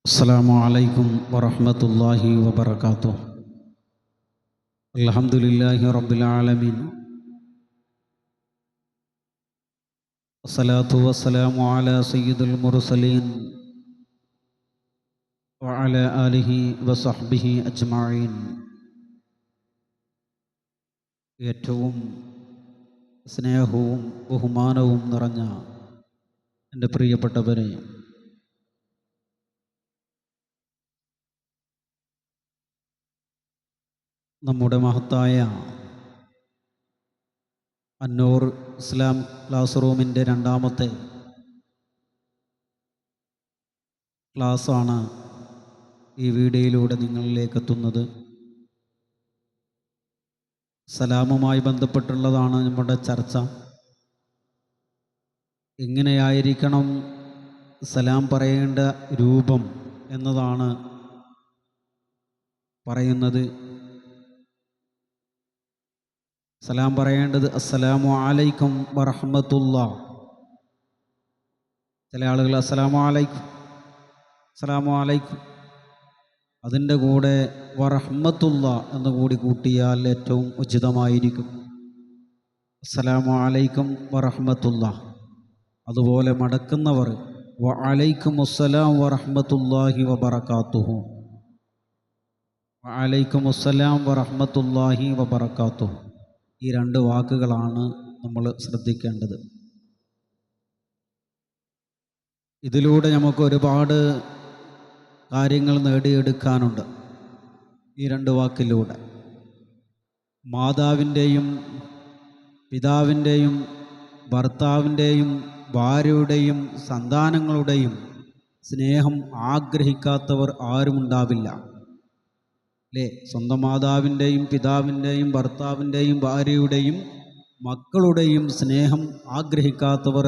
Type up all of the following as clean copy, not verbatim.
السلام عليكم ورحمة الله وبركاته. الحمد لله رب العالمين، والصلاة والسلام على سيد المرسلين وعلى آله وصحبه أجمعين. ഏറ്റവും സ്നേഹവും ബഹുമാനവും നിറഞ്ഞ എൻ്റെ പ്രിയപ്പെട്ടവരെ, നമ്മുടെ മഹത്തായ അന്നൂർ ഇസ്ലാം ക്ലാസ് റൂമിൻ്റെ രണ്ടാമത്തെ ക്ലാസ്സാണ് ഈ വീഡിയോയിലൂടെ നിങ്ങളിലേക്ക് എത്തുന്നത്. സലാമുമായി ബന്ധപ്പെട്ടുള്ളതാണ് നമ്മുടെ ചർച്ച. എങ്ങനെയായിരിക്കണം സലാം പറയേണ്ട രൂപം എന്നതാണ് പറയുന്നത്. സലാം പറയേണ്ടത് അസ്സലാമു അലൈക്കും വറഹ്മത്തുള്ളാഹ്. ചില ആളുകൾ അസ്സലാമു അലൈക്കും അതിൻ്റെ കൂടെ വറഹ്മത്തുള്ളാഹ് എന്ന് കൂടി കൂട്ടിയാൽ ഏറ്റവും ഉചിതമായിരിക്കും. അസ്സലാമു അലൈക്കും വറഹ്മത്തുള്ളാഹ്. അതുപോലെ മടക്കുന്നവർ വ അലൈക്കും അസ്സലാം വറഹ്മത്തുള്ളാഹി വബറകാതുഹു. വ അലൈക്കും അസ്സലാം വറഹ്മത്തുള്ളാഹി വബറകാതുഹു. ഈ രണ്ട് വാക്കുകളാണ് നമ്മൾ ശ്രദ്ധിക്കേണ്ടത്. ഇതിലൂടെ നമുക്ക് ഒരുപാട് കാര്യങ്ങൾ നേടിയെടുക്കാനുണ്ട്. ഈ രണ്ട് വാക്കിലൂടെ മാതാവിൻ്റെയും പിതാവിൻ്റെയും ഭർത്താവിൻ്റെയും ഭാര്യയുടെയും സന്താനങ്ങളുടെയും സ്നേഹം ആഗ്രഹിക്കാത്തവർ ആരുമുണ്ടാവില്ല, അല്ലേ? സ്വന്തം മാതാവിൻ്റെയും പിതാവിൻ്റെയും ഭർത്താവിൻ്റെയും ഭാര്യയുടെയും മക്കളുടെയും സ്നേഹം ആഗ്രഹിക്കാത്തവർ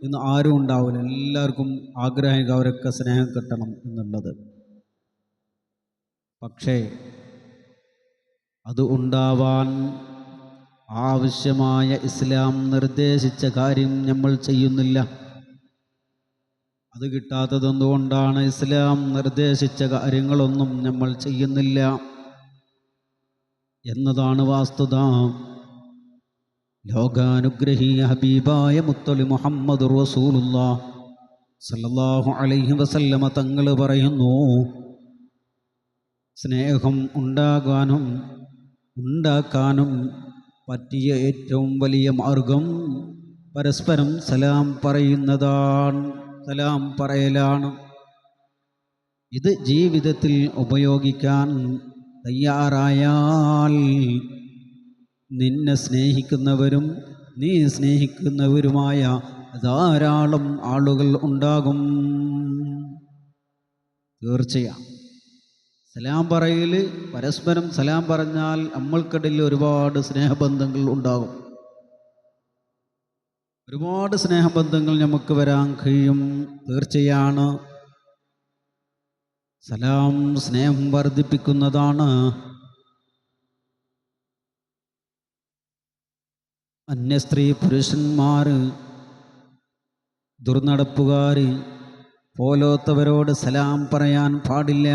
ഇന്ന് ആരും ഉണ്ടാവില്ല. എല്ലാവർക്കും ആഗ്രഹിക്കുക അവരൊക്കെ സ്നേഹം കിട്ടണം എന്നുള്ളത്. പക്ഷേ അത് ഉണ്ടാവാൻ ആവശ്യമായ ഇസ്ലാം നിർദ്ദേശിച്ച കാര്യം നമ്മൾ ചെയ്യുന്നില്ല. അത് കിട്ടാത്തത് എന്തുകൊണ്ടാണ്? ഇസ്ലാം നിർദ്ദേശിച്ച കാര്യങ്ങളൊന്നും നമ്മൾ ചെയ്യുന്നില്ല എന്നതാണ് വാസ്തുത. ലോകാനുഗ്രഹീയ ഹബീബായ മുത്തലി മുഹമ്മദ് റസൂലുള്ളാഹി സ്വല്ലല്ലാഹു അലൈഹി വസല്ലമ തങ്ങൾ പറയുന്നു, സ്നേഹം ഉണ്ടാക്കാനും പറ്റിയ ഏറ്റവും വലിയ മാർഗം പരസ്പരം സലാം പറയലാണ്. ഇത് ജീവിതത്തിൽ ഉപയോഗിക്കാൻ തയ്യാറായാൽ നിന്നെ സ്നേഹിക്കുന്നവരും നീ സ്നേഹിക്കുന്നവരുമായ ധാരാളം ആളുകൾ ഉണ്ടാകും. തീർച്ചയാണ് സലാം പറയൽ, പരസ്പരം സലാം പറഞ്ഞാൽ നമ്മൾക്കിടയിൽ ഒരുപാട് സ്നേഹബന്ധങ്ങൾ ഉണ്ടാകും. ഒരുപാട് സ്നേഹബന്ധങ്ങൾ നമുക്ക് വരാൻ കഴിയും. തീർച്ചയാണ് സലാം സ്നേഹം വർദ്ധിപ്പിക്കുന്നതാണ്. അന്യസ്ത്രീ പുരുഷന്മാർ, ദുർനടപ്പുകാർ പോലോത്തവരോട് സലാം പറയാൻ പാടില്ല.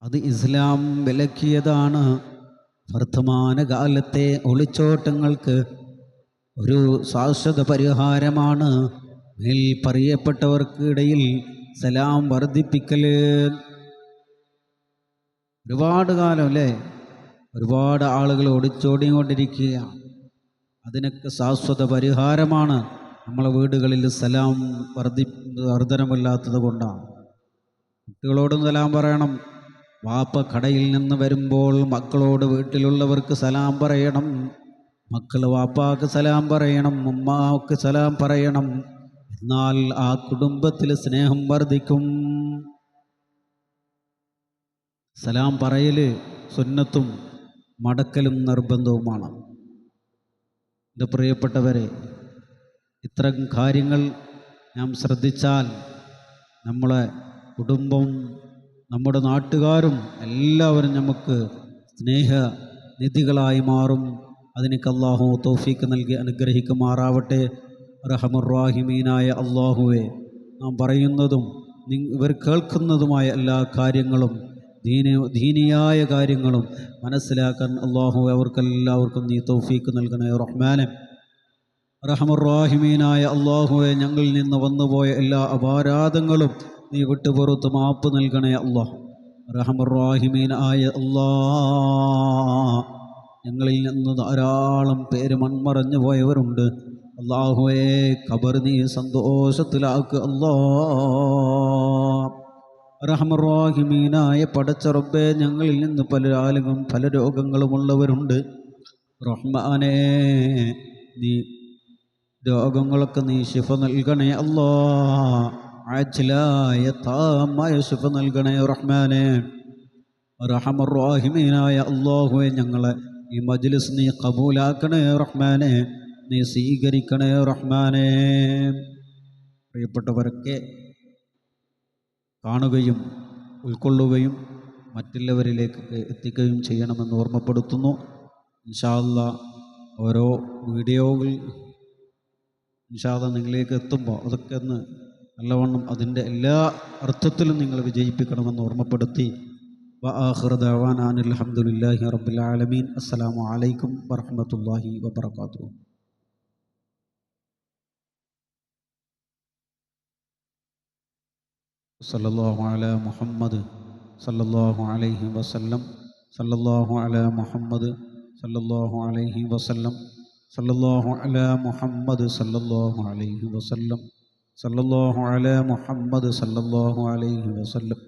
അത് ഇസ്ലാം വിലക്കിയതാണ്. വർത്തമാനകാലത്തെ ഒളിച്ചോട്ടങ്ങൾക്ക് ഒരു ശാശ്വത പരിഹാരമാണ് മേൽ പറയപ്പെട്ടവർക്കിടയിൽ സലാം വർദ്ധിപ്പിക്കൽ. ഒരുപാട് കാലം, അല്ലേ? ഒരുപാട് ആളുകൾ ഒളിച്ചോടിക്കൊണ്ടിരിക്കുകയാണ്. അതിനൊക്കെ ശാശ്വത പരിഹാരമാണ് നമ്മളെ വീടുകളിൽ സലാം വർധനമില്ലാത്തത് കൊണ്ടാണ്. കുട്ടികളോടും സലാം പറയണം. വാപ്പ കടയിൽ നിന്ന് വരുമ്പോൾ മക്കളോട് വീട്ടിലുള്ളവർക്ക് സലാം പറയണം. മക്കൾ വാപ്പാക്ക് സലാം പറയണം, ഉമ്മാക്ക് സലാം പറയണം. എന്നാൽ ആ കുടുംബത്തിൽ സ്നേഹം വർദ്ധിക്കും. സലാം പറയൽ സുന്നത്തും മടക്കലും നിർബന്ധവുമാണ്. ഇത് പ്രിയപ്പെട്ടവരെ, ഇത്തരം കാര്യങ്ങൾ നാം ശ്രദ്ധിച്ചാൽ നമ്മളെ കുടുംബവും നമ്മുടെ നാട്ടുകാരും എല്ലാവരും നമുക്ക് സ്നേഹനിധികളായി മാറും. അതിനൊക്കെ അള്ളാഹു തൗഫീക്ക് നൽകി അനുഗ്രഹിക്കുമാറാവട്ടെ. റഹമുറാഹിമീനായ അള്ളാഹുവെ, നാം പറയുന്നതും ഇവർ കേൾക്കുന്നതുമായ എല്ലാ കാര്യങ്ങളും ദീനിയായ കാര്യങ്ങളും മനസ്സിലാക്കാൻ അള്ളാഹു അവർക്കെല്ലാവർക്കും നീ തൗഫീക്ക് നൽകണേ റഹ്മാനെ. റഹമുറാഹിമീനായ അള്ളാഹുവെ, ഞങ്ങളിൽ നിന്ന് വന്നുപോയ എല്ലാ അപരാധങ്ങളും നീ വിട്ടുപുറത്ത് മാപ്പ് നൽകണേ അള്ളാഹ്. റഹമുറാഹിമീനായ അള്ളാഹ്, ഞങ്ങളിൽ നിന്ന് ധാരാളം പേര് മൺമറഞ്ഞു പോയവരുണ്ട്. അള്ളാഹുവേ, ഖബർ നീ സന്തോഷത്തിലാക്ക് അള്ളാഹ്. റഹമുറാഹിമീനായ പടച്ച റബ്ബേ, ഞങ്ങളിൽ നിന്ന് പല ആളുകളും പല രോഗങ്ങളുമുള്ളവരുണ്ട്. റഹ്മാനേ, നീ രോഗങ്ങളൊക്കെ നീ ശിഫ നൽകണേ അല്ലാഹ്. ആജിലായ താമായ ശിഫ നൽകണേ റഹ്മാനേ. റഹമുറാഹിമീനായ അല്ലാഹുവേ, ഞങ്ങളെ ഈ മജ്ലിസ് നീ ഖബൂലാക്കണേ റഹ്മാനേ, നീ സ്വീകരിക്കണേ റഹ്മാനേ. പ്രിയപ്പെട്ടവരൊക്കെ കാണുകയും ഉൾക്കൊള്ളുകയും മറ്റുള്ളവരിലേക്ക് എത്തിക്കുകയും ചെയ്യണമെന്ന് ഓർമ്മപ്പെടുത്തുന്നു. ഇൻഷാ അല്ലാഹ് ഓരോ വീഡിയോകൾ ഇൻഷാ അല്ലാഹ് നിങ്ങളിലേക്ക് എത്തുമ്പോൾ അതൊക്കെ ഒന്ന് നല്ലവണ്ണം അതിൻ്റെ എല്ലാ അർത്ഥത്തിലും നിങ്ങൾ വിജയിപ്പിക്കണമെന്ന് ഓർമ്മപ്പെടുത്തി വആഖിറു ദഅവാനാ അനിൽ ഹംദുലില്ലാഹി റബ്ബിൽ ആലമീൻ. അസ്സലാമു അലൈക്കും വറഹ്മത്തുള്ളാഹി വബറകാതുഹു. സല്ലല്ലാഹു അലാ മുഹമ്മദ് സല്ലല്ലാഹു അലൈഹി വസല്ലം. സല്ലല്ലാഹു അലാ മുഹമ്മദ് സല്ലല്ലാഹു അലൈഹി വസല്ലം. സല്ലല്ലാഹു അലാ മുഹമ്മദ് സല്ലല്ലാഹു അലൈഹി വസല്ലം. സല്ലല്ലാഹു അലാ മുഹമ്മദ് സല്ലല്ലാഹു അലൈഹി വസല്ലം.